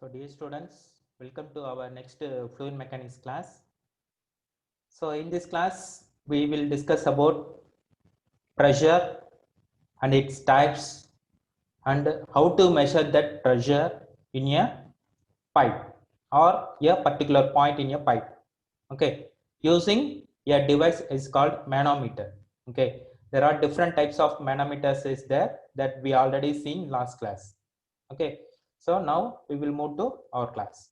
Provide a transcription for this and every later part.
So dear students, welcome to our next fluid mechanics class. So in this class, we will discuss about pressure and its types and how to measure that pressure in a pipe or a particular point in a pipe. Okay, using a device is called manometer. Okay, there are different types of manometers is there that we already seen last class. Okay, so now we will move to our class.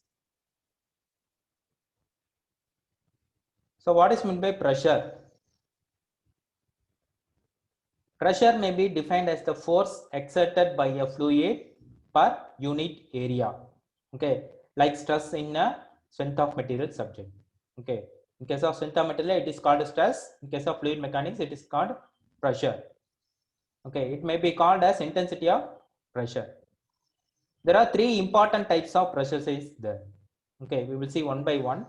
So what is meant by pressure? Pressure may be defined as the force exerted by a fluid per unit area. Okay, like stress in a strength of material subject. Okay, in case of strength of material, it is called stress. In case of fluid mechanics, it is called pressure. Okay, it may be called as intensity of pressure. There are three important types of pressures is there. Okay, we will see one by one.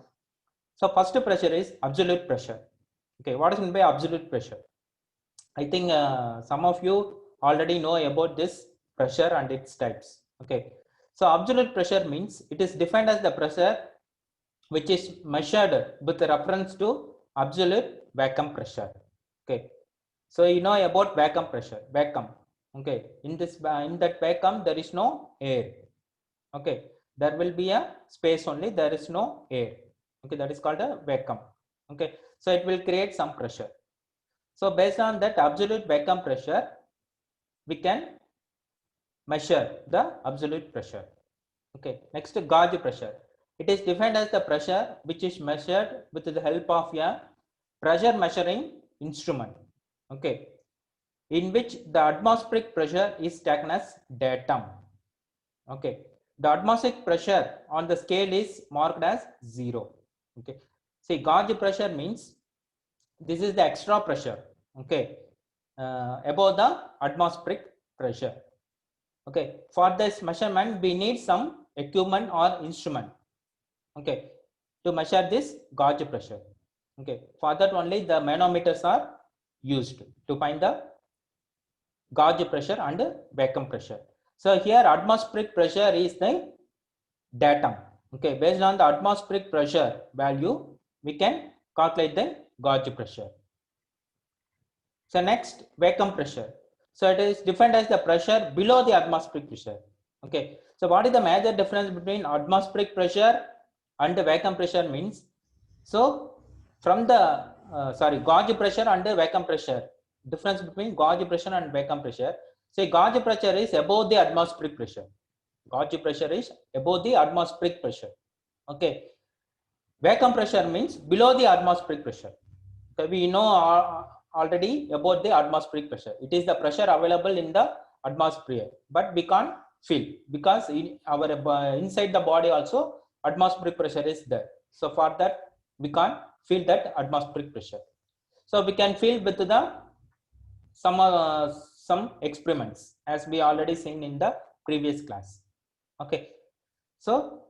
So first pressure is absolute pressure. Okay, what is meant by absolute pressure? I think some of you already know about this pressure and its types. Okay, so absolute pressure means it is defined as the pressure which is measured with reference to absolute vacuum pressure. Okay, so you know about vacuum pressure, vacuum. Okay, in that vacuum there is no air. Okay, there will be a space only, there is no air. Okay, that is called a vacuum. Okay, so it will create some pressure. So based on that absolute vacuum pressure, we can measure the absolute pressure. Okay, next gauge pressure. It is defined as the pressure which is measured with the help of a pressure measuring instrument. Okay, in which the atmospheric pressure is taken as datum. Okay, the atmospheric pressure on the scale is marked as 0. Okay, see gauge pressure means this is the extra pressure. Okay, above the atmospheric pressure. Okay, for this measurement we need some equipment or instrument. Okay, to measure this gauge pressure. Okay, for that only the manometers are used to find the gauge pressure and vacuum pressure. So here atmospheric pressure is the datum. Okay, based on the atmospheric pressure value we can calculate the gauge pressure. So next vacuum pressure. So it is defined as the pressure below the atmospheric pressure. Okay, so what is the major difference between atmospheric pressure and the vacuum pressure means? So from the gauge pressure and the vacuum pressure, difference between gauge pressure and vacuum pressure. Say gauge pressure is above the atmospheric pressure. Gauge pressure is above the atmospheric pressure. Okay, vacuum pressure means below the atmospheric pressure. So we know already about the atmospheric pressure. It is the pressure available in the atmosphere, but we can't feel because in our inside the body also atmospheric pressure is there. So for that we can't feel that atmospheric pressure. So we can feel with the some experiments as we already seen in the previous class. Okay, so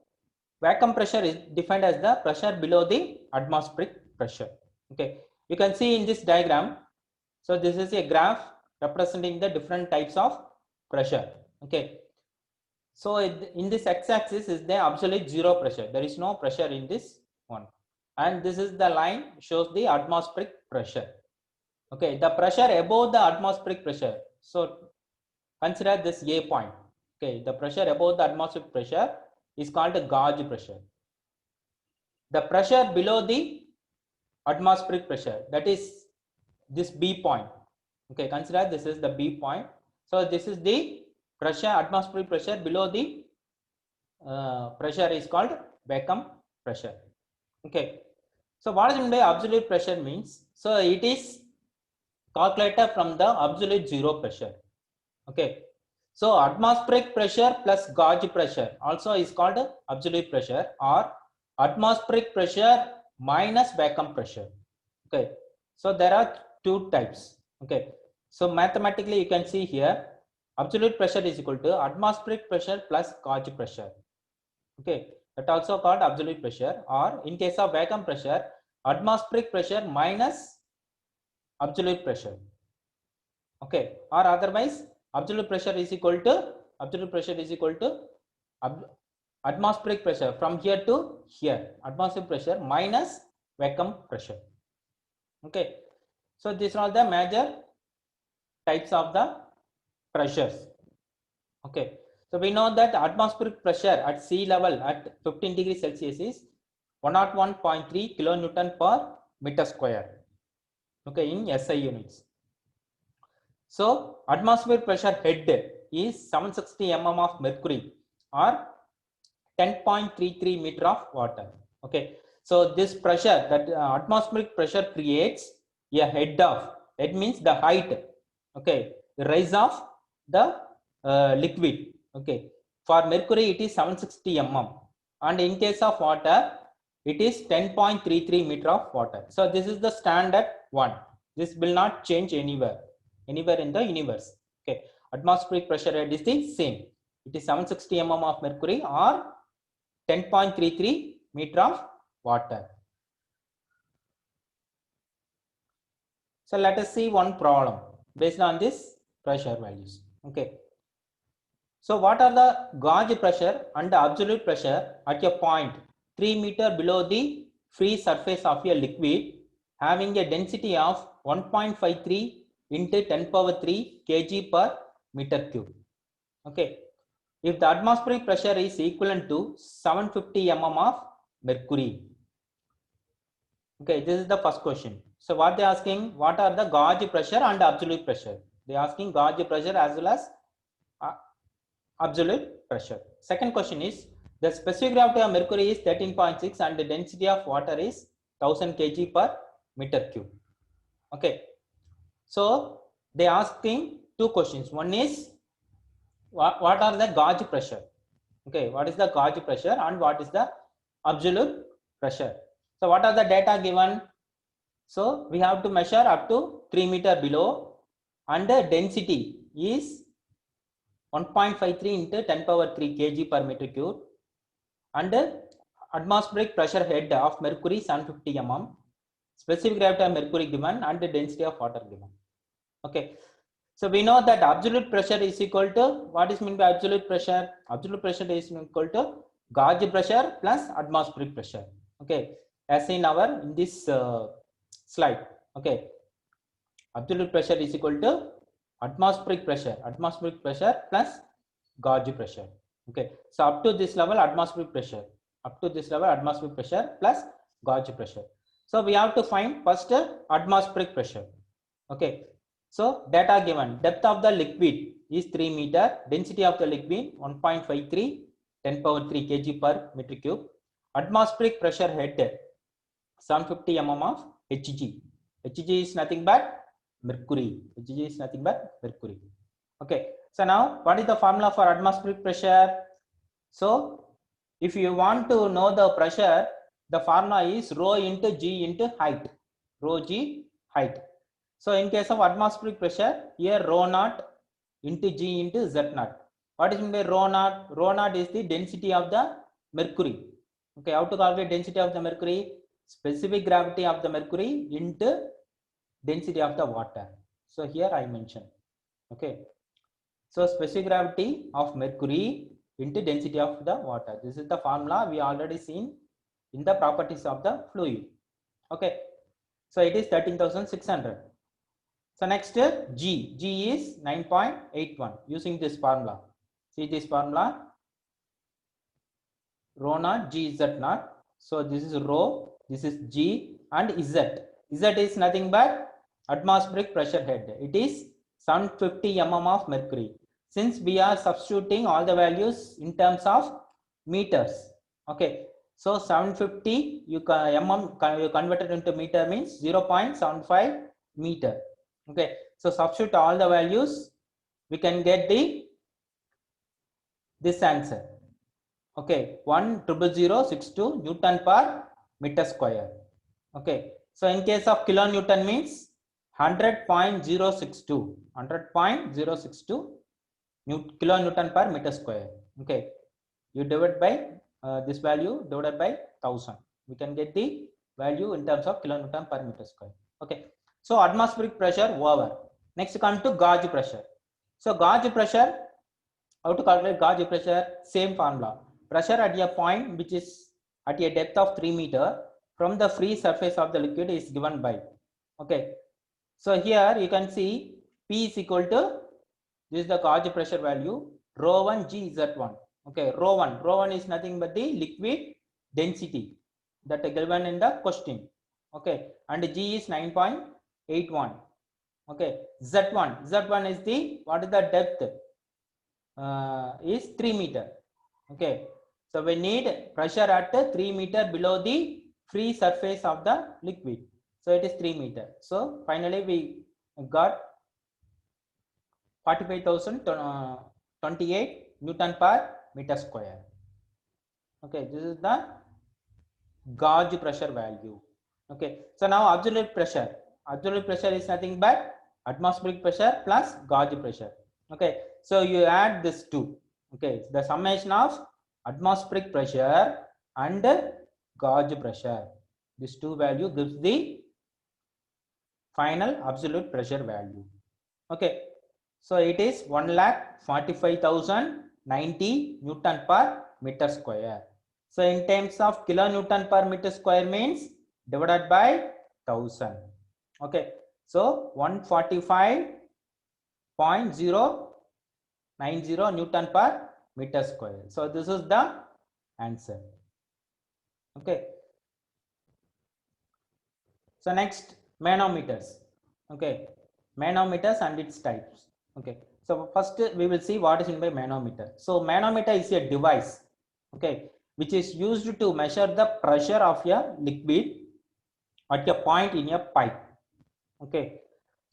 vacuum pressure is defined as the pressure below the atmospheric pressure. Okay, you can see in this diagram. So this is a graph representing the different types of pressure. Okay, so in this x-axis is the absolute zero pressure. There is no pressure in this one, and this is the line shows the atmospheric pressure. Okay, the pressure above the atmospheric pressure. So consider this A point. Okay, the pressure above the atmospheric pressure is called a gauge pressure. The pressure below the atmospheric pressure, that is this B point. Okay, consider this is the B point. So this is the pressure, atmospheric pressure below the pressure is called vacuum pressure. Okay, so what is meant by absolute pressure means? So it is calculated from the absolute zero pressure. Okay, so atmospheric pressure plus gauge pressure also is called absolute pressure, or atmospheric pressure minus vacuum pressure. Okay, so there are two types. Okay, so mathematically you can see here absolute pressure is equal to atmospheric pressure plus gauge pressure. Okay, that also called absolute pressure, or in case of vacuum pressure, atmospheric pressure minus absolute pressure. Okay, or otherwise absolute pressure is equal to atmospheric pressure from here to here, atmospheric pressure minus vacuum pressure. Okay, so these are all the major types of the pressures. Okay, so we know that atmospheric pressure at sea level at 15 degrees Celsius is 101.3 kilonewton per meter square. Okay, in SI units. So atmospheric pressure head is 760 mm of mercury or 10.33 meter of water. Okay, so this pressure, that atmospheric pressure creates a head of, it means the height, okay, the rise of the liquid. Okay, for mercury it is 760 mm, and in case of water it is 10.33 meter of water. So this is the standard one. This will not change anywhere in the universe. Okay, atmospheric pressure head is the same. It is 760 mm of mercury or 10.33 meter of water. So let us see one problem based on this pressure values. Okay, so what are the gauge pressure and the absolute pressure at a point 3 meter below the free surface of a liquid having a density of 1.53 into 10 power 3 kg per meter cube. Okay, if the atmospheric pressure is equivalent to 750 mm of mercury. Okay, this is the first question. So what they asking, what are the gauge pressure and absolute pressure? They asking gauge pressure as well as absolute pressure. Second question is, the specific gravity of mercury is 13.6 and the density of water is 1000 kg per meter cube. Okay, so they asking two questions. One is what are the gauge pressure? Okay, what is the gauge pressure and what is the absolute pressure? So what are the data given? So we have to measure up to 3 meter below and the density is 1.53 into 10 power 3 kg per meter cube and the atmospheric pressure head of mercury 750 mm, specific gravity of mercury given and the density of water given. Okay, so we know that absolute pressure is equal to, what is meant by absolute pressure? Absolute pressure is equal to gauge pressure plus atmospheric pressure. Okay, as in our in this slide. Okay, absolute pressure is equal to atmospheric pressure plus gauge pressure. Okay, so up to this level atmospheric pressure, plus gauge pressure. So we have to find first atmospheric pressure. Okay, so data given, depth of the liquid is 3 meter, density of the liquid 1.53 10 power 3 kg per meter cube, atmospheric pressure head 750 mm of Hg. Hg is nothing but mercury. Okay, so now what is the formula for atmospheric pressure? So if you want to know the pressure, the formula is rho into g into height, rho g height. So in case of atmospheric pressure, here rho naught into g into z naught. What is meant by rho naught? Rho naught is the density of the mercury. Okay, how to calculate density of the mercury? Specific gravity of the mercury into density of the water. So here I mentioned. Okay, so specific gravity of mercury into density of the water. This is the formula we already seen in the properties of the fluid. Okay, so it is 13,600. So next G is 9.81 using this formula. See this formula, rho naught G Z naught. So this is rho, this is G and Z. Z is nothing but atmospheric pressure head. It is 750 mm of mercury. Since we are substituting all the values in terms of meters. Okay, so 750 you converted into meter means 0.75 meter. Okay, so substitute all the values, we can get this answer. Okay, 1,000,062 Newton per meter square. Okay, so in case of kilonewton means 100.062 kilonewton per meter square. Okay, you divide by this value divided by 1000, we can get the value in terms of kilonewton per meter square. Okay, so atmospheric pressure over. Next come to gauge pressure. So gauge pressure, how to calculate gauge pressure? Same formula, pressure at a point which is at a depth of 3 meter from the free surface of the liquid is given by. Okay, so here you can see P is equal to, this is the gauge pressure value, rho 1 G Z1. Okay, rho 1 is nothing but the liquid density that is given in the question. Okay, and G is 9.81. Okay, Z1 is the, what is the depth? Is 3 meter. Okay, so we need pressure at 3 meter below the free surface of the liquid. So it is 3 meter. So finally we got 45,028 Newton per meter square. Okay, this is the gauge pressure value. Okay, so now absolute pressure. Absolute pressure is nothing but atmospheric pressure plus gauge pressure. Okay, so you add this two. Okay, the summation of atmospheric pressure and gauge pressure. This two value gives the final absolute pressure value. Okay, so it is 1,45,090 Newton per meter square. So in terms of kilonewton per meter square means divided by 1000. Okay, so 145.090 Newton per meter square. So this is the answer. Okay, so next, manometers. Okay, manometers and its types. Okay, so first we will see what is meant by manometer. So manometer is a device, okay, which is used to measure the pressure of a liquid at a point in a pipe. Okay,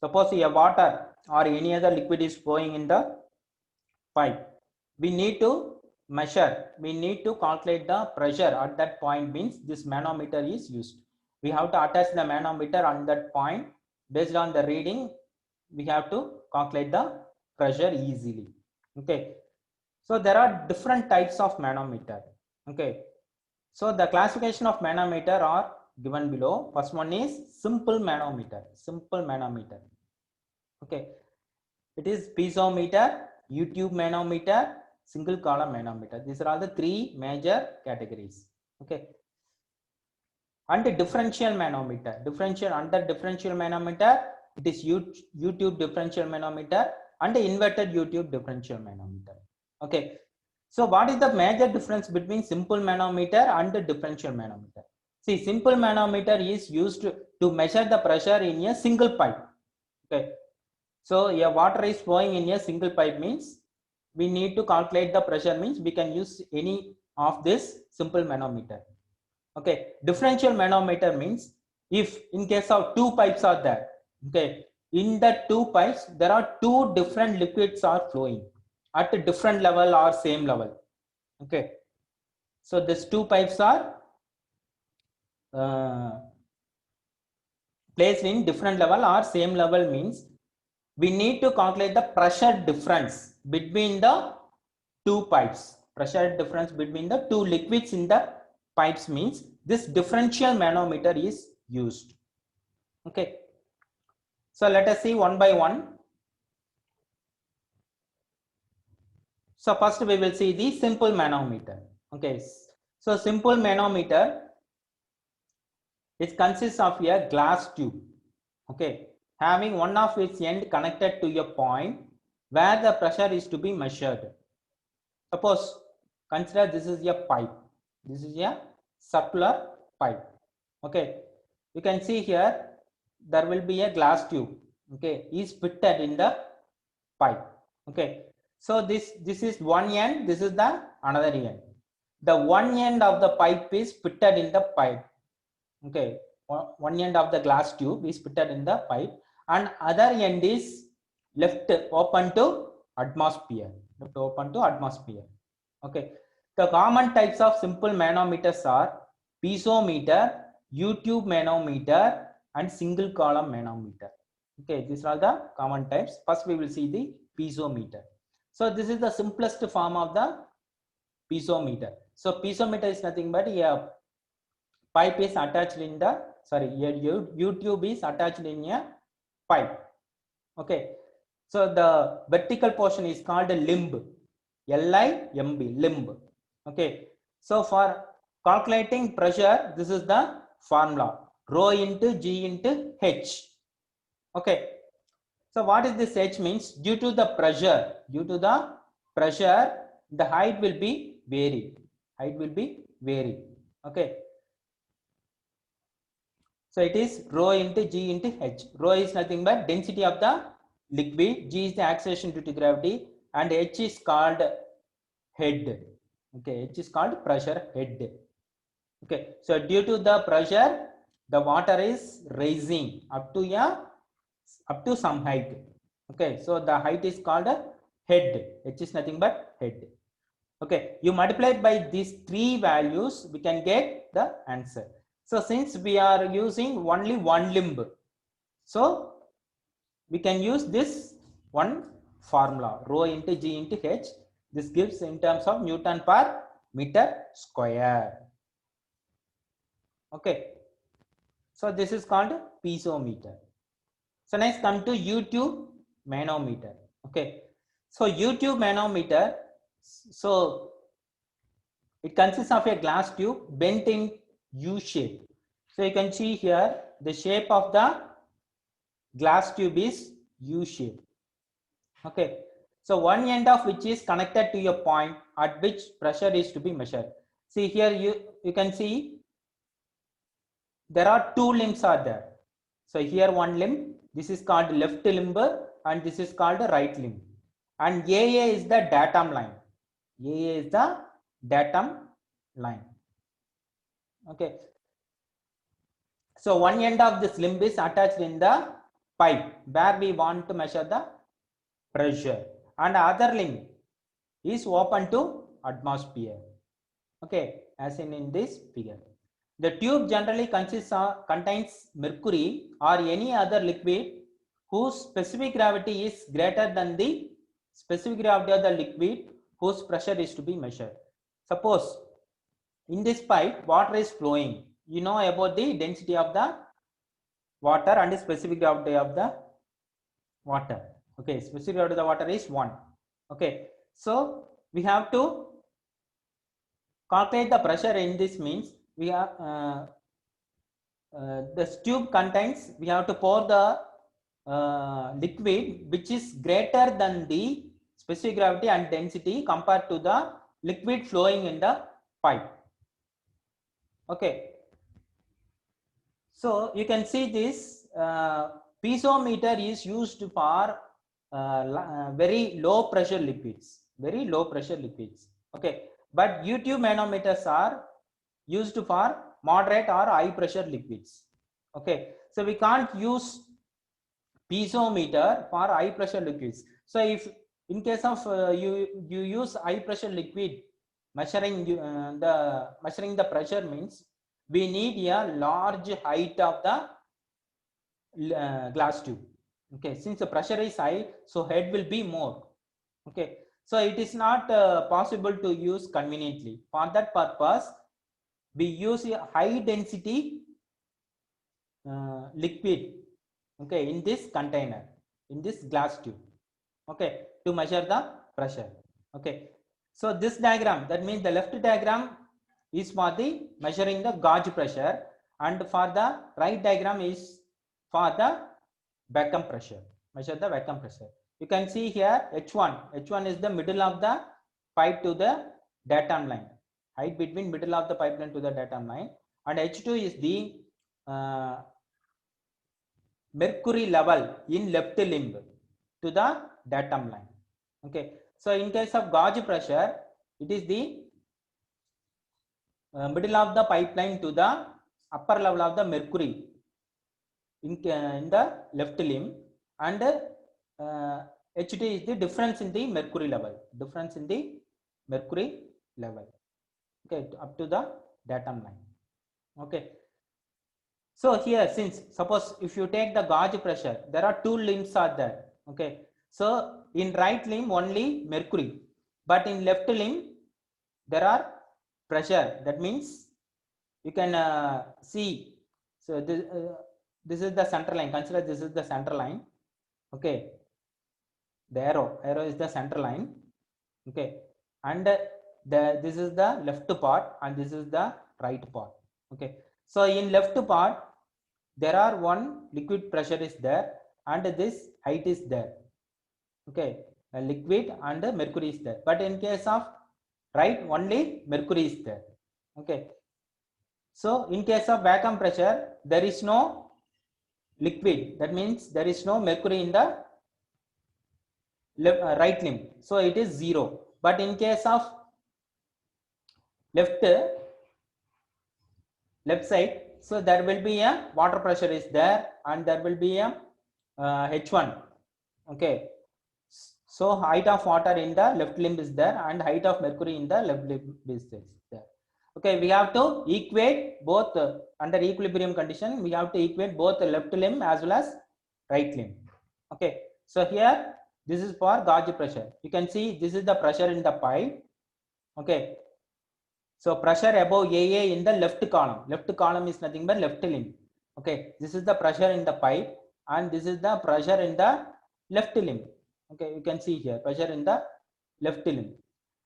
suppose a water or any other liquid is flowing in the pipe, we need to measure, we need to calculate the pressure at that point, means this manometer is used. We have to attach the manometer on that point. Based on the reading, we have to calculate the pressure easily. Okay, so there are different types of manometer. Okay, so the classification of manometer are given below. First one is simple manometer. Simple manometer. Okay, it is piezometer, U-tube manometer, single column manometer. These are all the three major categories. Okay, and the differential manometer. Under differential manometer, it is U-tube differential manometer and the inverted U-tube differential manometer. Okay, so what is the major difference between simple manometer and the differential manometer? See, simple manometer is used to measure the pressure in a single pipe. Okay, so a water is flowing in a single pipe means we need to calculate the pressure, means we can use any of this simple manometer. Okay, differential manometer means if in case of two pipes are there, okay, in the two pipes there are two different liquids are flowing at a different level or same level. Okay, so these two pipes are placed in different level or same level, means we need to calculate the pressure difference between the two pipes. Pressure difference between the two liquids in the pipes means this differential manometer is used. Okay, so let us see one by one. So first we will see the simple manometer. Okay, so simple manometer, it consists of a glass tube, okay, having one of its end connected to a point where the pressure is to be measured. Suppose consider this is a pipe, this is a circular pipe. Okay, you can see here there will be a glass tube, okay, is fitted in the pipe. Okay, so this is one end, this is the another end. The one end of the pipe is fitted in the pipe. Okay, one end of the glass tube is fitted in the pipe and other end is left open to atmosphere. Okay, the common types of simple manometers are piezometer, U-tube manometer and single column manometer. Okay, these are the common types. First we will see the piezometer. So this is the simplest form of the piezometer. So piezometer is nothing but a pipe is attached in the, U-tube is attached in a pipe. Okay, so the vertical portion is called a limb, L-I-M-B, limb. Okay, so for calculating pressure, this is the formula, rho into G into H. Okay, so what is this H means? Due to the pressure, the height will be varied. Okay, so it is rho into G into H. Rho is nothing but density of the liquid, G is the acceleration due to gravity, and H is called head. Okay, H is called pressure head. Okay, so due to the pressure, the water is rising up to some height. Okay, so the height is called a head. H is nothing but head. Okay, you multiply by these three values, we can get the answer. So since we are using only one limb, so we can use this one formula, rho into G into H. This gives in terms of Newton per meter square. Okay, so this is called piezometer. So next come to U-tube manometer. Okay, so U-tube manometer, so it consists of a glass tube bent in U shape. So you can see here the shape of the glass tube is U shape. Okay, so one end of which is connected to a point at which pressure is to be measured. See here, you can see there are two limbs are there. So here one limb, this is called left limb and this is called right limb, and AA is the datum line. AA is the datum line. Okay, so one end of this limb is attached in the pipe where we want to measure the pressure, and other limb is open to atmosphere. Okay, as in this figure. The tube generally contains mercury or any other liquid whose specific gravity is greater than the specific gravity of the liquid whose pressure is to be measured. Suppose in this pipe water is flowing, you know about the density of the water and the specific gravity of the water. Okay, specific gravity of the water is 1. Okay, so we have to calculate the pressure. In this means we have this tube contains, we have to pour the liquid which is greater than the specific gravity and density compared to the liquid flowing in the pipe. Okay, so you can see this piezometer is used for very low pressure liquids, okay, but U-tube manometers are used for moderate or high pressure liquids. Okay, so we can't use piezometer for high pressure liquids. So if in case of you use high pressure liquid, measuring the pressure means we need a large height of the glass tube. Okay, since the pressure is high, so head will be more. Okay, so it is not possible to use conveniently. For that purpose, we use a high density liquid, okay, in this container, in this glass tube, okay, to measure the pressure. Okay, so this diagram, that means the left diagram is for the measuring the gauge pressure, and for the right diagram is for the vacuum pressure, measure the vacuum pressure. You can see here H1 is the middle of the pipe to the datum line, height between middle of the pipeline to the datum line, and H2 is the mercury level in left limb to the datum line. Okay, so in case of gauge pressure, it is the middle of the pipeline to the upper level of the mercury in the left limb, and HT is the difference in the mercury level, okay, up to the datum line. Okay, so here, since suppose if you take the gauge pressure, there are two limbs are there. Okay, so in right limb only mercury, but in left limb there are pressure. That means you can see. So this is the center line. Consider this is the center line. Okay, the arrow is the center line. Okay, and this is the left part and this is the right part. Okay, so in left part there are one liquid pressure is there and this height is there. Okay, a liquid and mercury is there, but in case of right only mercury is there. Okay, so in case of vacuum pressure there is no liquid, that means there is no mercury in the right limb, so it is 0. But in case of left side, so there will be a water pressure is there and there will be a H1. Okay, so height of water in the left limb is there and height of mercury in the left limb is there. Okay, we have to equate both under equilibrium condition. We have to equate both the left limb as well as right limb. Okay, so here this is for gauge pressure. You can see this is the pressure in the pipe. Okay, so pressure above AA in the left column. Left column is nothing but left limb. Okay, this is the pressure in the pipe and this is the pressure in the left limb. Okay, you can see here pressure in the left limb.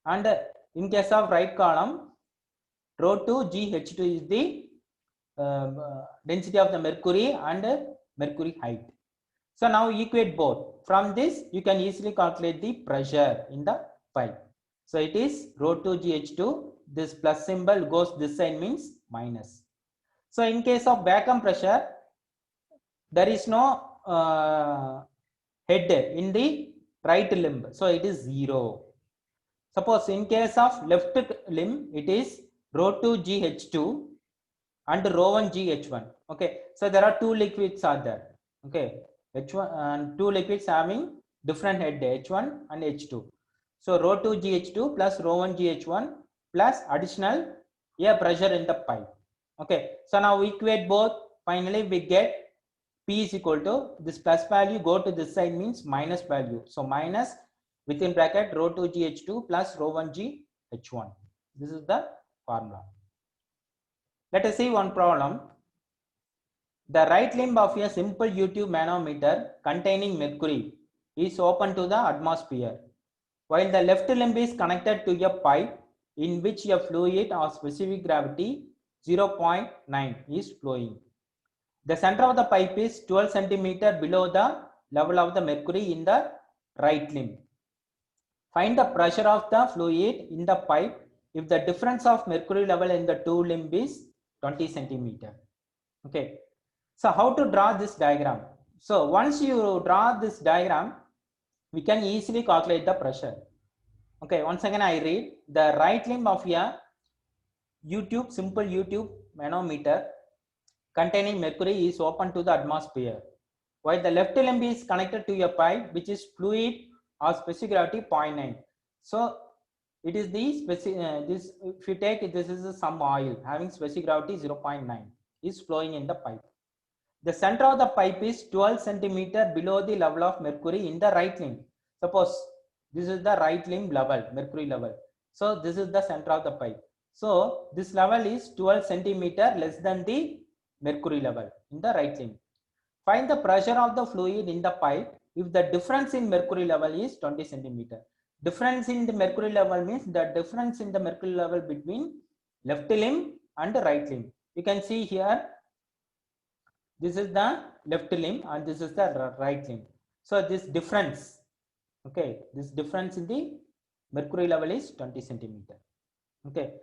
And in case of right column, rho 2 GH2 is the density of the mercury and mercury height. So now equate both. From this you can easily calculate the pressure in the pipe. So it is rho 2 GH2. This plus symbol goes this side, means minus. So in case of vacuum pressure, there is no head in the right limb, so it is 0. Suppose in case of left limb, it is rho 2 GH2 and rho 1 GH1. Okay, so there are two liquids are there. Okay, H1 and two liquids having different head, H1 and H2. So rho 2 GH2 plus rho 1 GH1 plus additional air pressure in the pipe. Okay, so now we equate both. Finally we get P is equal to this plus value go to this side, means minus value. So minus within bracket rho 2 GH2 plus rho 1 GH1. This is the formula. Let us see one problem. The right limb of a simple U-tube manometer containing mercury is open to the atmosphere, while the left limb is connected to a pipe in which a fluid of specific gravity 0.9 is flowing. The center of the pipe is 12 centimeter below the level of the mercury in the right limb. Find the pressure of the fluid in the pipe if the difference of mercury level in the two limb is 20 centimeter. Okay, so how to draw this diagram? So once you draw this diagram, we can easily calculate the pressure. Okay, once again I read. The right limb of a U-tube, simple U-tube manometer containing mercury is open to the atmosphere, while the left limb is connected to a pipe which is fluid of specific gravity 0.9. So it is the this, if you take this is some oil having specific gravity 0.9 is flowing in the pipe. The center of the pipe is 12 centimeter below the level of mercury in the right limb. Suppose this is the right limb level, mercury level. So this is the center of the pipe. So this level is 12 centimeter less than the mercury level in the right limb. Find the pressure of the fluid in the pipe if the difference in mercury level is 20 centimeter. Difference in the mercury level means the difference in the mercury level between left limb and the right limb. You can see here, this is the left limb and this is the right limb. So this difference, okay, this difference in the mercury level is 20 centimeter. Okay.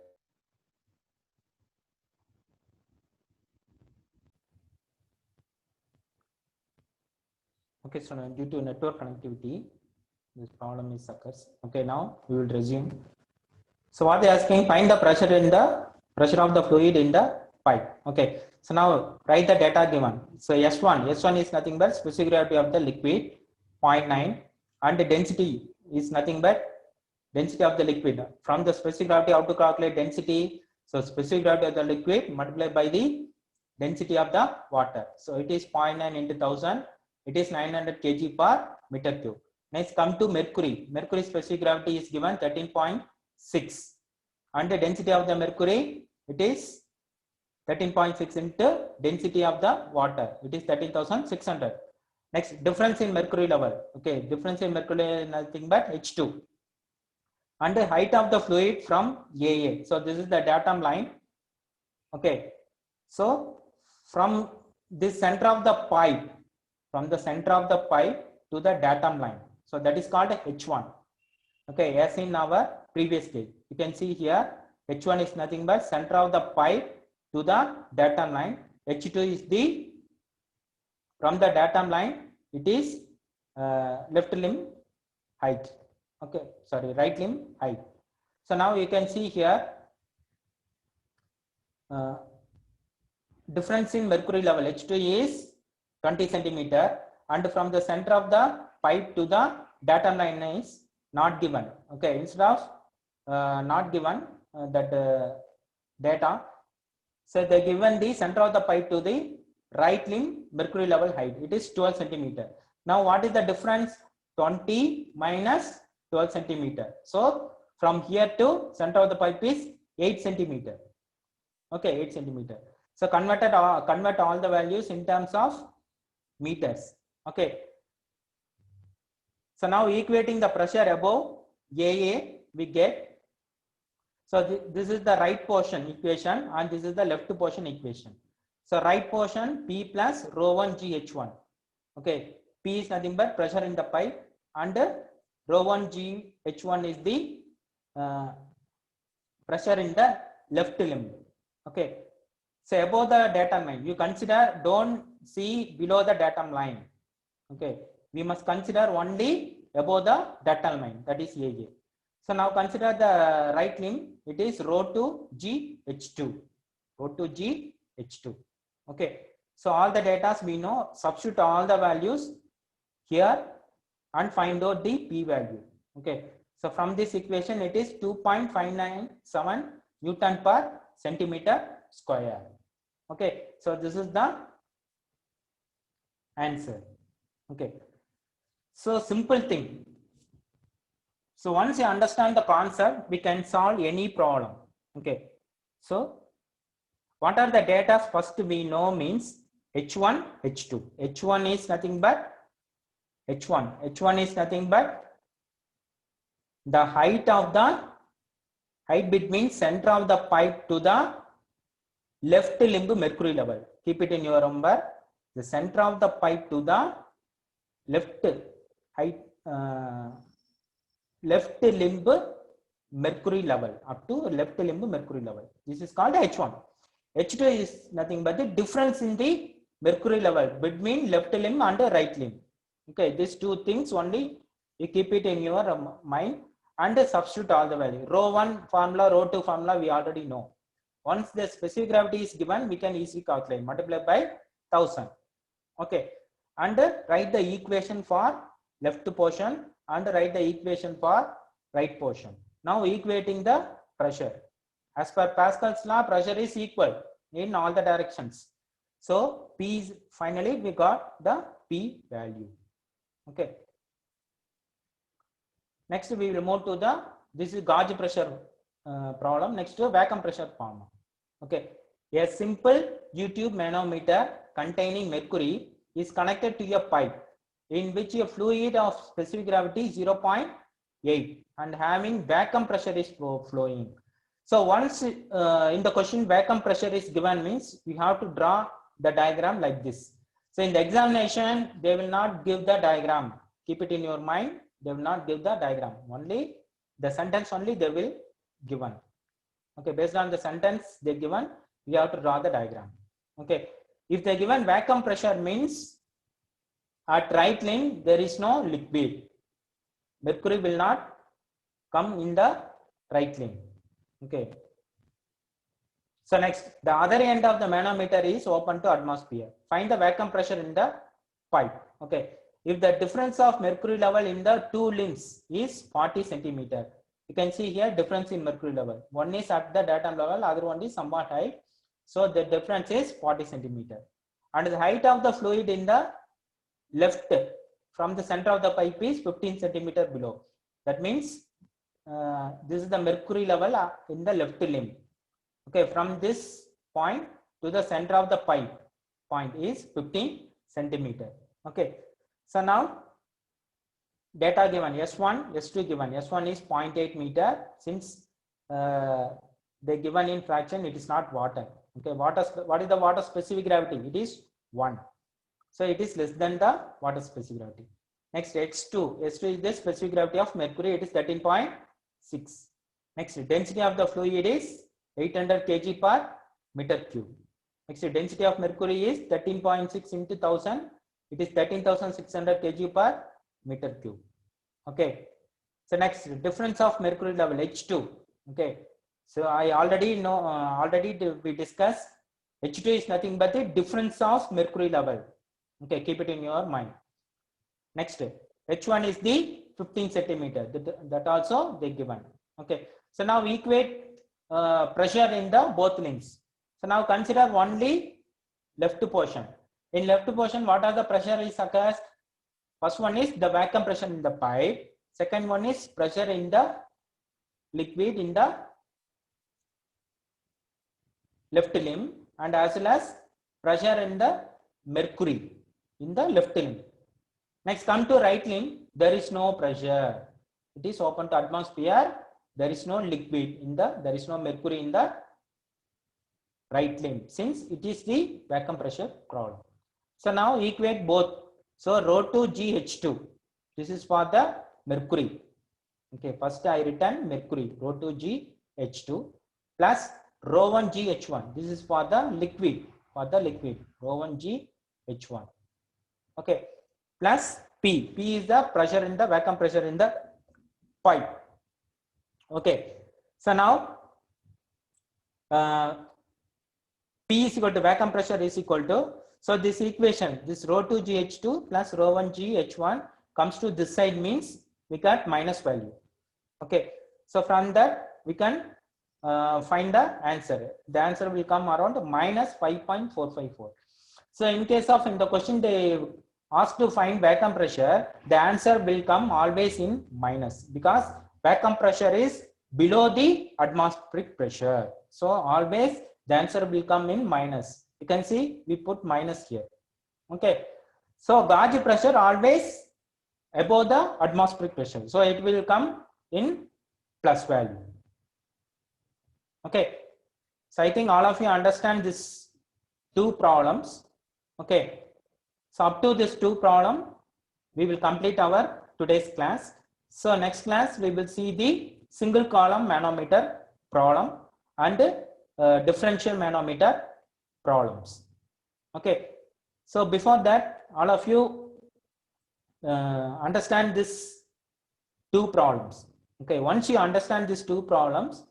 Okay, so now due to network connectivity, this problem is occurs. Okay, now we will resume. So what they are asking, find the pressure in the pressure of the fluid in the pipe. Okay, so now write the data given. So S1 is nothing but specific gravity of the liquid 0.9 and the density is nothing but density of the liquid. From the specific gravity, how to calculate density? So specific gravity of the liquid multiplied by the density of the water. So it is 0.9 into 1000. It is 900 kg per meter cube. Next come to mercury. Mercury specific gravity is given 13.6 and the density of the mercury, it is 13.6 into density of the water, it is 13,600. Next, difference in mercury level. Okay, difference in mercury is nothing but H2. and the height of the fluid from AA. So this is the datum line. Okay. So from this center of the pipe, to the datum line. So that is called H1. Okay, as in our previous case, you can see here H1 is nothing but center of the pipe to the datum line. H2 is the from the datum line, it is left limb height. Okay, sorry, right limb height. So now you can see here difference in mercury level. H2 is 20 centimeter, and from the center of the pipe to the datum line is not given. Okay, instead of not given that data, so they given the center of the pipe to the right limb mercury level height. It is 12 centimeter. Now what is the difference? 20 minus 12 centimeter. So from here to center of the pipe is 8 centimeter. Okay, 8 centimeter. So convert all the values in terms of meters. Okay. So now equating the pressure above AA, we get. So this is the right portion equation, and this is the left portion equation. So right portion P plus rho 1 GH1. Okay, P is nothing but pressure in the pipe, and rho 1 GH1 is the pressure in the left limb. Okay. So above the datum line, you consider, don't see below the datum line. Okay, we must consider only above the datum line, that is AA. So now consider the right limb, it is rho 2 GH2. Rho 2 GH2. Okay, so all the data we know, substitute all the values here and find out the P value. Okay, so from this equation, it is 2.597 Newton per centimeter square. Okay, so this is the answer. Okay, so simple thing. So once you understand the concept, we can solve any problem. Okay, so what are the data? First we know means H1, H2. H1 is nothing but H1 is nothing but the height between center of the pipe to the left limb mercury level. Keep it in your number. The center of the pipe to the left limb mercury level, up to left limb mercury level. This is called H1. H2 is nothing but the difference in the mercury level between left limb and right limb. Okay, these two things only you keep it in your mind and substitute all the value. Rho 1 formula, rho 2 formula we already know. Once the specific gravity is given, we can easily calculate, multiply by 1000. Okay, and write the equation for left portion and write the equation for right portion. Now equating the pressure. As per Pascal's law, pressure is equal in all the directions. So P is, finally we got the P value. Okay. Next we will move to the, this is gauge pressure problem. Next to vacuum pressure problem. Okay, a simple U-tube manometer containing mercury is connected to a pipe in which a fluid of specific gravity 0.8 and having vacuum pressure is flowing. So once in the question vacuum pressure is given means we have to draw the diagram like this. So in the examination they will not give the diagram. Keep it in your mind. They will not give the diagram. Only the sentence only they will given. Okay, based on the sentence they given, we have to draw the diagram. Okay, if they given vacuum pressure means at right limb there is no liquid. Mercury will not come in the right limb. Okay. So next, the other end of the manometer is open to atmosphere. Find the vacuum pressure in the pipe. Okay. If the difference of mercury level in the two limbs is 40 centimeter, you can see here difference in mercury level. One is at the datum level, other one is somewhat high. So the difference is 40 centimeter. And the height of the fluid in the left from the center of the pipe is 15 centimeter below. That means this is the mercury level in the left limb. Okay, from this point to the center of the pipe point is 15 centimeter. Okay, so now data given S1, S2 given. S1 is 0.8 meter. Since they given in fraction, it is not water. Okay, water, what is the water specific gravity? It is 1. So it is less than the water specific gravity. Next, H2. H2 is the specific gravity of mercury. It is 13.6. Next, density of the fluid is 800 kg per meter cube. Next, density of mercury is 13.6 into 1000. It is 13,600 kg per meter cube. Okay. So next, difference of mercury level H2. Okay. So I already know. We discussed H2 is nothing but the difference of mercury level. Okay. Keep it in your mind. Next, H1 is the 15 centimeter. That also they given. Okay. So now equate pressure in the both limbs. So now consider only left portion. In left portion, what are the pressure is occurs? First one is the vacuum pressure in the pipe. Second one is pressure in the liquid in the left limb, and as well as pressure in the mercury in the left limb. Next, come to right limb. There is no pressure. It is open to atmosphere. There is no liquid in the. There is no mercury in the right limb, since it is the vacuum pressure problem. So now equate both. So ρ2 GH2. This is for the mercury. Okay, first I written mercury ρ2 GH2 plus ρ1 GH1. This is for the liquid. For the liquid ρ1 GH1. Okay, plus P. P is the pressure in the vacuum pressure in the pipe. Okay, so now P is equal to vacuum pressure is equal to, so this equation, this ρ2 GH2 plus ρ1 GH1 comes to this side, means we got minus value. Okay, so from that we can find the answer. The answer will come around minus 5.454. So in case of, in the question they ask to find vacuum pressure, the answer will come always in minus, because vacuum pressure is below the atmospheric pressure. So always the answer will come in minus. You can see we put minus here. Okay, so gauge pressure always above the atmospheric pressure, so it will come in plus value. Okay, so I think all of you understand this two problems. Okay, so up to this two problem we will complete our today's class. So next class we will see the single column manometer problem and differential manometer problems. Okay, so before that, all of you understand this two problems. Okay, once you understand these two problems,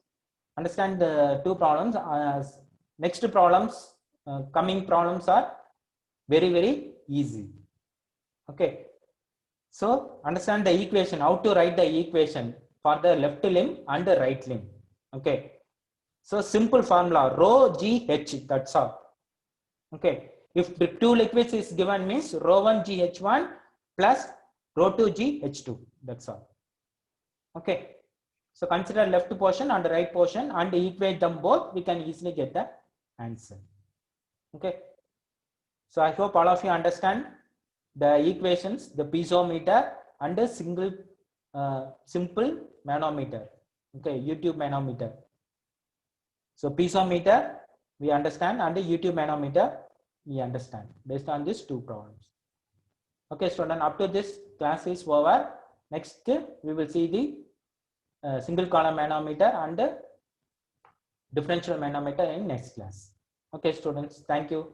understand the two problems, next problems, coming problems are very easy. Okay, so understand the equation, how to write the equation for the left limb and the right limb. Okay, so simple formula rho GH, that's all. Okay, if the two liquids is given, means ρ1 GH1 plus ρ2 GH2, that's all. Okay, so consider left portion and right portion and equate them both, we can easily get the answer. Okay, so I hope all of you understand the equations, the piezometer and the single simple manometer. Okay, YouTube manometer. So piezometer we understand and the YouTube manometer we understand based on these two problems. Okay, student, up to this class is over. Next we will see the single column manometer and differential manometer in next class. Okay, students, thank you.